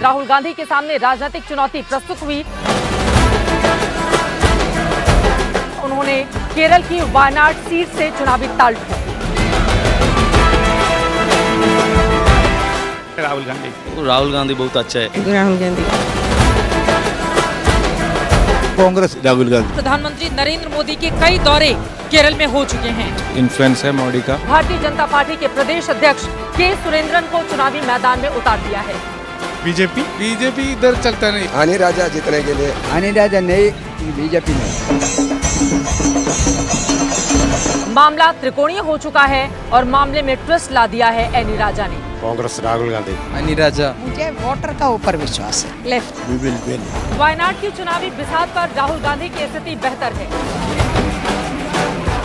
राहुल गांधी के सामने राजनीतिक चुनौती प्रस्तुत हुई। उन्होंने केरल की वायनाड सीट से चुनावी ताल ठोकी। राहुल गांधी बहुत अच्छा है। राहुल गांधी कांग्रेस राहुल गांधी। प्रधानमंत्री नरेंद्र मोदी के कई दौरे केरल में हो चुके हैं। इन्फ्लुएंस है मोदी का। भारतीय जनता पार्टी के प्रदेश अध्यक्ष के सुरेंद्रन को चुनावी मैदान में उतार दिया है। बीजेपी इधर चलता नहीं। आनी राजा जीतने के लिए आनी राजा नहीं, बीजेपी नहीं। मामला त्रिकोणीय हो चुका है और मामले में ट्विस्ट ला दिया है एनी राजा ने। कांग्रेस राहुल गांधी। आनी राजा। मुझे वोटर का ऊपर विश्वास है। Left. We will win. Wayanad की चुनावी बिसात पर राहुल गांधी की स्थिति बेहतर है।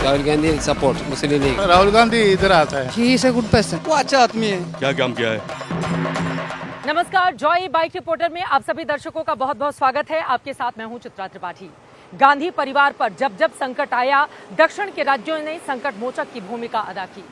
राहुल गांधी सपोर्ट मुस्लिम लीग। राहुल गांधी इधर आता है। He is a good person. वो अच्छा आदमी है। क्या काम किया है? नमस्कार, जॉय बाइक रिपोर्टर में आप सभी दर्शकों का बहुत बहुत स्वागत है। आपके साथ मैं हूं चित्रा त्रिपाठी। गांधी परिवार पर जब जब संकट आया, दक्षिण के राज्यों ने संकट मोचक की भूमिका अदा की।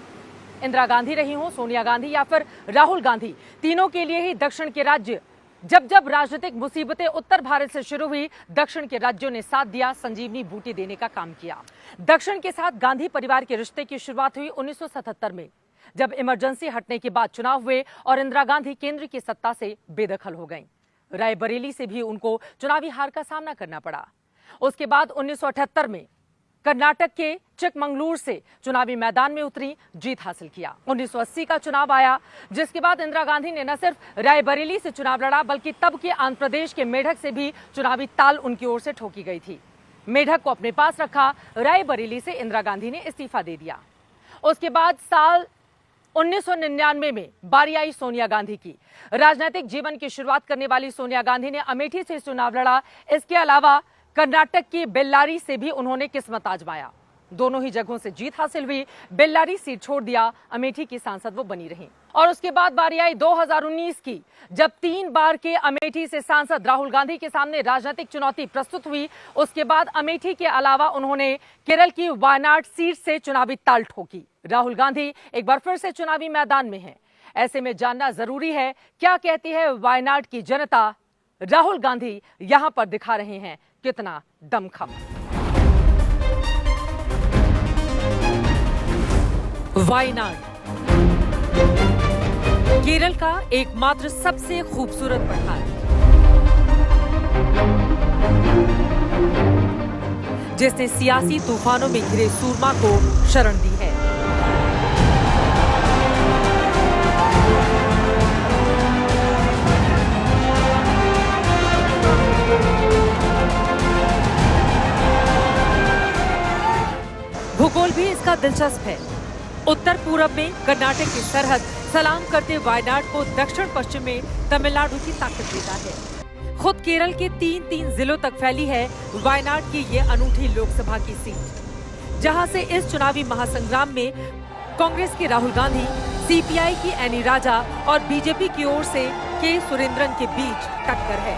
इंदिरा गांधी रही हो, सोनिया गांधी या फिर राहुल गांधी, तीनों के लिए ही दक्षिण के राज्य जब जब राजनीतिक मुसीबतें उत्तर भारत से शुरू हुई, दक्षिण के राज्यों ने साथ दिया, संजीवनी बूटी देने का काम किया। दक्षिण के साथ गांधी परिवार के रिश्ते की शुरुआत हुई 1977 में, जब इमरजेंसी हटने के बाद चुनाव हुए और इंदिरा गांधी केंद्र की सत्ता से बेदखल हो गईं। रायबरेली से भी उनको चुनावी हार का सामना करना पड़ा। उसके बाद 1978 में कर्नाटक के चिकमंगलुरु से चुनावी मैदान में उतरी, जीत हासिल किया। 1980 का चुनाव आया, जिसके बाद इंदिरा गांधी ने न सिर्फ रायबरेली से चुनाव लड़ा, बल्कि तब के आंध्र प्रदेश के मेढक से भी चुनावी ताल उनकी ओर से ठोकी गई थी। मेढक को अपने पास रखा, रायबरेली से इंदिरा गांधी ने इस्तीफा दे दिया। उसके बाद साल 1999 में बारी आई सोनिया गांधी की। राजनीतिक जीवन की शुरुआत करने वाली सोनिया गांधी ने अमेठी से चुनाव लड़ा। इसके अलावा कर्नाटक की बेल्लारी से भी उन्होंने किस्मत आजमाया। दोनों ही जगहों से जीत हासिल हुई। बेल्लारी सीट छोड़ दिया, अमेठी की सांसद वो बनी रहीं। और उसके बाद बारी आई 2019 की, जब 3 बार के अमेठी से सांसद राहुल गांधी के सामने राजनीतिक चुनौती प्रस्तुत हुई। उसके बाद अमेठी के अलावा उन्होंने केरल की वायनाड सीट से चुनावी ताल ठोकी। राहुल गांधी एक बार फिर से चुनावी मैदान में हैं। ऐसे में जानना जरूरी है, क्या कहती है वायनाड की जनता। राहुल गांधी यहां पर दिखा रहे हैं कितना दमखम। वायनाड केरल का एकमात्र सबसे खूबसूरत पठार, जिसने सियासी तूफानों में घिरे सूरमा को शरण दी है। भूगोल भी इसका दिलचस्प है। उत्तर पूरब में कर्नाटक की सरहद सलाम करते वायनाड को दक्षिण पश्चिम में तमिलनाडु की ताकत देता है। खुद केरल के 3 जिलों तक फैली है वायनाड की ये अनूठी लोकसभा की सीट, जहां से इस चुनावी महासंग्राम में कांग्रेस के राहुल गांधी, सीपीआई की एनी राजा और बीजेपी की ओर से के सुरेंद्रन के बीच टक्कर है।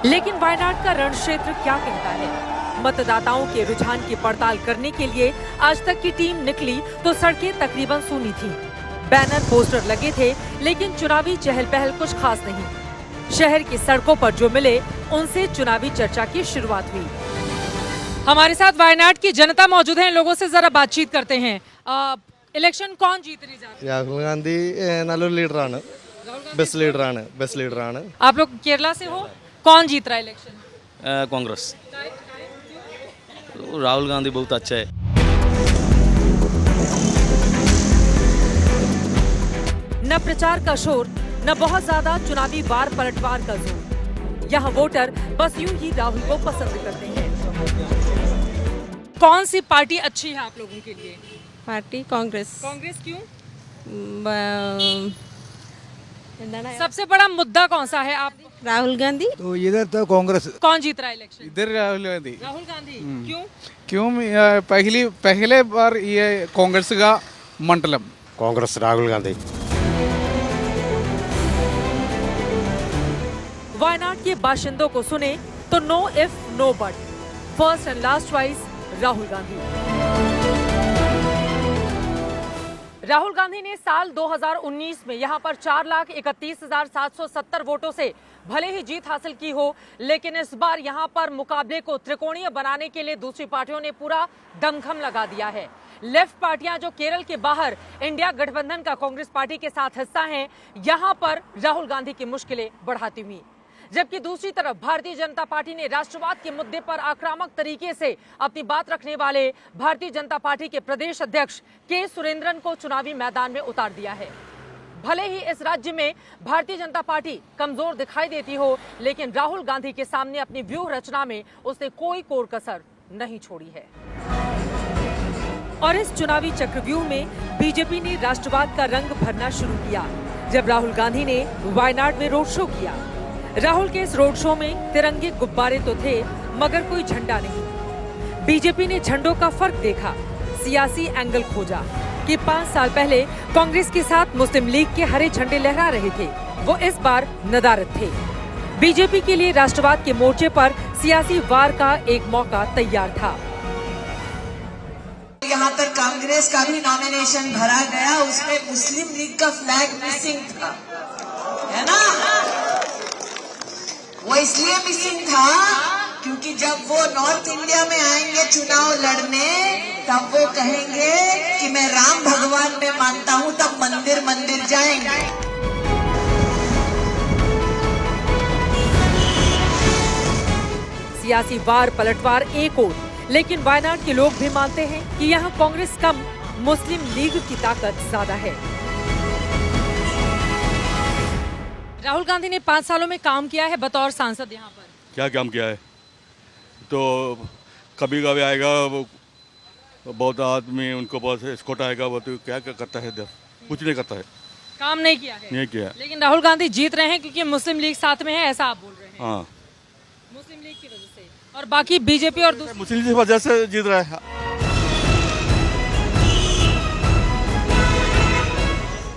लेकिन वायनाड का रण क्षेत्र क्या कहता है? मतदाताओं के रुझान की पड़ताल करने के लिए आज तक की टीम निकली तो सड़कें तकरीबन सूनी थीं। बैनर पोस्टर लगे थे, लेकिन चुनावी चहल पहल कुछ खास नहीं। शहर की सड़कों पर जो मिले, उनसे चुनावी चर्चा की शुरुआत हुई। हमारे साथ वायनाड की जनता मौजूद है, लोगों से जरा बातचीत करते हैं। इलेक्शन कौन जीतने जा रहा है? രാഹുൽ ഗാന്ധി നല്ലൊരു ലീഡറാണ്, ബെസ്റ്റ് ലീഡറാണ്. आप लोग केरला से हो, कौन जीत रहा है इलेक्शन? कांग्रेस। राहुल गांधी बहुत अच्छा है। न प्रचार का शोर, न बहुत ज्यादा चुनावी वार पलटवार का जोर। यहाँ वोटर बस यूं ही राहुल को पसंद करते हैं। कौन सी पार्टी अच्छी है आप लोगों के लिए? पार्टी कांग्रेस। कांग्रेस क्यों? सबसे सबसे बड़ा मुद्दा कौन सा है? आप राहुल गांधी। तो इधर तो कांग्रेस। कौन जीत रहा है इलेक्शन? इधर राहुल गांधी। राहुल गांधी। क्यों? क्यों पहले बार ये कांग्रेस का मंडलम। कांग्रेस राहुल गांधी। वायनाड के बाशिंदों को सुने तो no if no but, first and last choice Rahul Gandhi. Rahul Gandhi ने साल 2019 में यहां पर 4,31,770 वोटों से भले ही जीत हासिल की हो, लेकिन इस बार यहां पर मुकाबले को त्रिकोणीय बनाने के लिए दूसरी पार्टियों ने पूरा दमखम लगा दिया है। लेफ्ट पार्टियां जो केरल के बाहर इंडिया गठबंधन का कांग्रेस पार्टी के साथ हिस्सा हैं, यहां पर राहुल गांधी की मुश्किलें बढ़ाती हुई, जबकि दूसरी तरफ भारतीय जनता पार्टी ने राष्ट्रवाद के मुद्दे पर आक्रामक तरीके से अपनी बात रखने वाले भारतीय जनता पार्टी के प्रदेश अध्यक्ष के सुरेंद्रन को चुनावी मैदान में उतार दिया है। भले ही इस राज्य में भारतीय जनता पार्टी कमजोर दिखाई देती हो, लेकिन राहुल गांधी के सामने अपनी व्यूह रचना में उसने कोई कोर कसर नहीं छोड़ी है। और इस चुनावी चक्रव्यूह में बीजेपी ने राष्ट्रवाद का रंग भरना शुरू किया जब राहुल गांधी ने वायनाड में रोड शो किया। राहुल के इस रोड शो में तिरंगे गुब्बारे तो थे, मगर कोई झंडा नहीं। बीजेपी ने झंडों का फर्क देखा, सियासी एंगल खोजा कि 5 साल पहले कांग्रेस के साथ मुस्लिम लीग के हरे झंडे लहरा रहे थे, वो इस बार नदारद थे। बीजेपी के लिए राष्ट्रवाद के मोर्चे पर सियासी वार का एक मौका तैयार था। यहाँ पर कांग्रेस का भी नॉमिनेशन भरा गया, उसमें मुस्लिम लीग का फ्लैग मिसिंग था, है ना? वो इसलिए मिसिंग था क्योंकि जब वो नॉर्थ इंडिया में आएंगे चुनाव लड़ने, तब वो कहेंगे कि मैं राम भगवान में मानता हूँ, तब मंदिर मंदिर जाएंगे। सियासी वार पलटवार एक और, लेकिन वायनाड के लोग भी मानते हैं कि यहाँ कांग्रेस कम, मुस्लिम लीग की ताकत ज्यादा है। राहुल गांधी ने 5 सालों में काम किया है बतौर सांसद यहाँ पर। क्या काम किया है? तो कभी कभी आएगा वो, बहुत आदमी उनको पास स्कॉट आएगा, वो तो क्या क्या करता है इधर? कुछ नहीं करता है, काम नहीं किया है। नहीं किया। लेकिन राहुल गांधी जीत रहे हैं क्योंकि मुस्लिम लीग साथ में है, ऐसा आप बोल रहे हैं? हाँ, मुस्लिम लीग की वजह से, और बाकी बीजेपी और मुस्लिम लीग की वजह से जीत रहा है।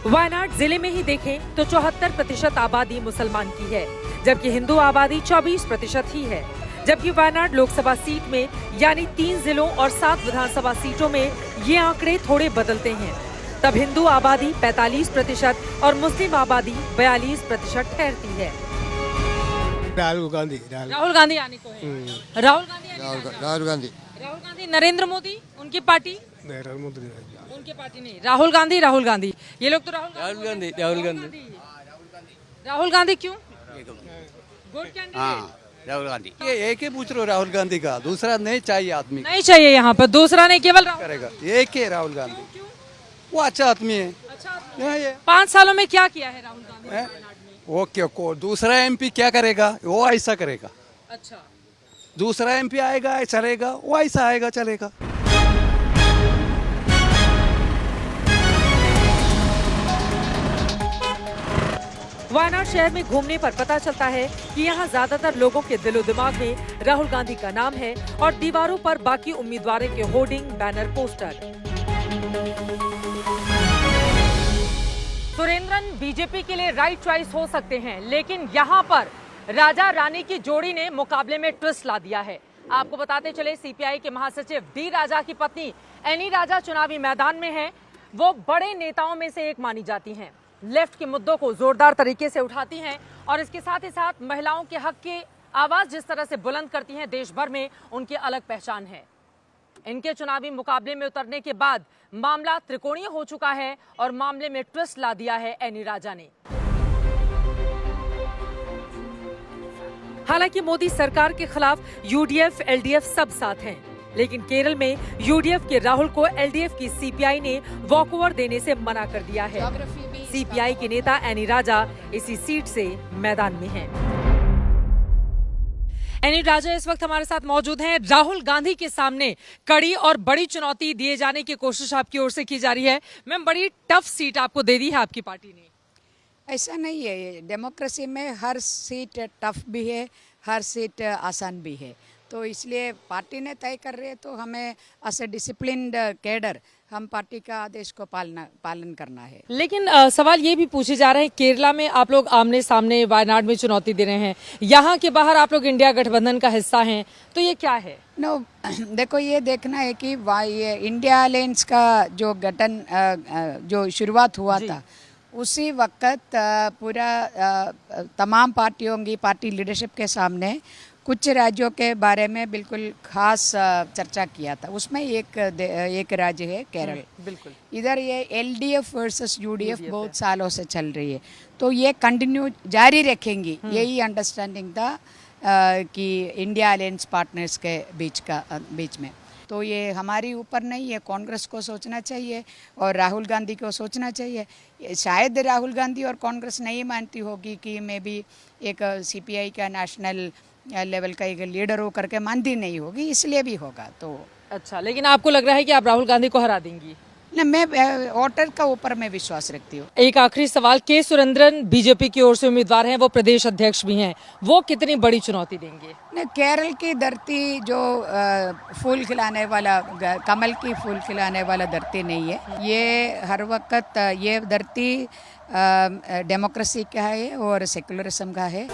वायनाड जिले में ही देखें तो 74% आबादी मुसलमान की है, जबकि हिंदू आबादी 24% ही है। जबकि वायनाड लोकसभा सीट में यानी 3 जिलों और 7 विधानसभा सीटों में ये आंकड़े थोड़े बदलते हैं। तब हिंदू आबादी 45% और मुस्लिम आबादी 42% ठहरती है। राहुल गांधी राहुल गांधी आने को है। राहुल गांधी नरेंद्र मोदी उनकी पार्टी, उनकी पार्टी नहीं, राहुल गांधी ये लोग तो राहुल गांधी क्यों? Good candidate. राहुल गांधी, ये एक ही पूछ रहे हो राहुल गांधी का, दूसरा नहीं चाहिए आदमी, नहीं चाहिए यहाँ पर दूसरा नहीं, केवल राहुल करेगा एक ही राहुल गांधी। वो अच्छा आदमी है। अच्छा, ये 5 सालों में क्या किया है राहुल गांधी ने? वो क्यों को दूसरा एमपी क्या करेगा? वो ऐसा करेगा। अच्छा, दूसरा एमपी आएगा चलेगा, वो ऐसा आएगा चलेगा। वायनाड शहर में घूमने पर पता चलता है कि यहाँ ज्यादातर लोगों के दिलो दिमाग में राहुल गांधी का नाम है और दीवारों पर बाकी उम्मीदवारों के hoarding, banner, poster. Surendran BJP के लिए राइट चॉइस हो सकते हैं, लेकिन यहाँ पर राजा रानी की जोड़ी ने मुकाबले में ट्विस्ट ला दिया है। आपको बताते चले, सीपीआई के महासचिव डी राजा की पत्नी एनी राजा चुनावी मैदान में हैं। वो बड़े नेताओं में से एक मानी जाती हैं, लेफ्ट के मुद्दों को जोरदार तरीके से उठाती हैं और इसके साथ ही साथ महिलाओं के हक की आवाज जिस तरह से बुलंद करती हैं, देश भर में उनकी अलग पहचान है। इनके चुनावी मुकाबले में उतरने के बाद मामला त्रिकोणीय हो चुका है और मामले में ट्विस्ट ला दिया है एनी राजा ने। हालांकि मोदी सरकार के खिलाफ यूडीएफ, एलडीएफ सब साथ हैं, लेकिन केरल में यूडीएफ के राहुल को एलडीएफ की सीपीआई ने वॉकओवर देने से मना कर दिया है। सीपीआई के नेता एनी राजा इसी सीट से मैदान में हैं। एनी राजा इस वक्त हमारे साथ मौजूद हैं। राहुल गांधी के सामने कड़ी और बड़ी चुनौती दिए जाने की कोशिश आपकी ओर से की जा रही है। मैम, बड़ी टफ सीट आपको दे दी है आपकी पार्टी ने। ऐसा नहीं है, डेमोक्रेसी में हर सीट टफ भी है, हर सीट आसान भी है। तो इसलिए पार्टी ने तय कर रहे हैं तो हमें एज ए डिसिप्लिन्ड कैडर हम पार्टी का आदेश को पालन करना है। लेकिन सवाल ये भी पूछे जा रहे हैं, केरला में आप लोग आमने सामने वायनाड में चुनौती दे रहे हैं, यहाँ के बाहर आप लोग इंडिया गठबंधन का हिस्सा हैं, तो ये क्या है? नो देखो, ये देखना है कि ये इंडिया अलायंस का जो गठन जो शुरुआत हुआ था उसी वक्त पूरा तमाम पार्टियों की पार्टी लीडरशिप के सामने कुछ राज्यों के बारे में बिल्कुल खास चर्चा किया था। उसमें एक राज्य है केरल। बिल्कुल। इधर ये एलडीएफ वर्सेस यूडीएफ बहुत सालों से चल रही है, तो ये कंटिन्यू जारी रखेंगी, यही अंडरस्टैंडिंग था कि इंडिया अलायंस पार्टनर्स के बीच में। तो ये हमारी ऊपर नहीं है, कांग्रेस को सोचना चाहिए और राहुल गांधी को सोचना चाहिए। शायद राहुल गांधी और कांग्रेस नहीं मानती होगी कि मैं भी एक सीपीआई का नेशनल लेवल का एक लीडर हो करके मानती नहीं होगी, इसलिए भी होगा। तो अच्छा, लेकिन आपको लग रहा है कि आप राहुल गांधी को हरा देंगी? न, मैं वोटर का ऊपर मैं विश्वास रखती हूँ। एक आखिरी सवाल, के सुरेंद्रन बीजेपी की ओर से उम्मीदवार हैं, वो प्रदेश अध्यक्ष भी हैं, वो कितनी बड़ी चुनौती देंगे? न, केरल की धरती जो फूल खिलाने वाला, कमल की फूल खिलाने वाला धरती नहीं है। ये हर वक्त ये धरती डेमोक्रेसी का है और सेकुलरिज्म का है।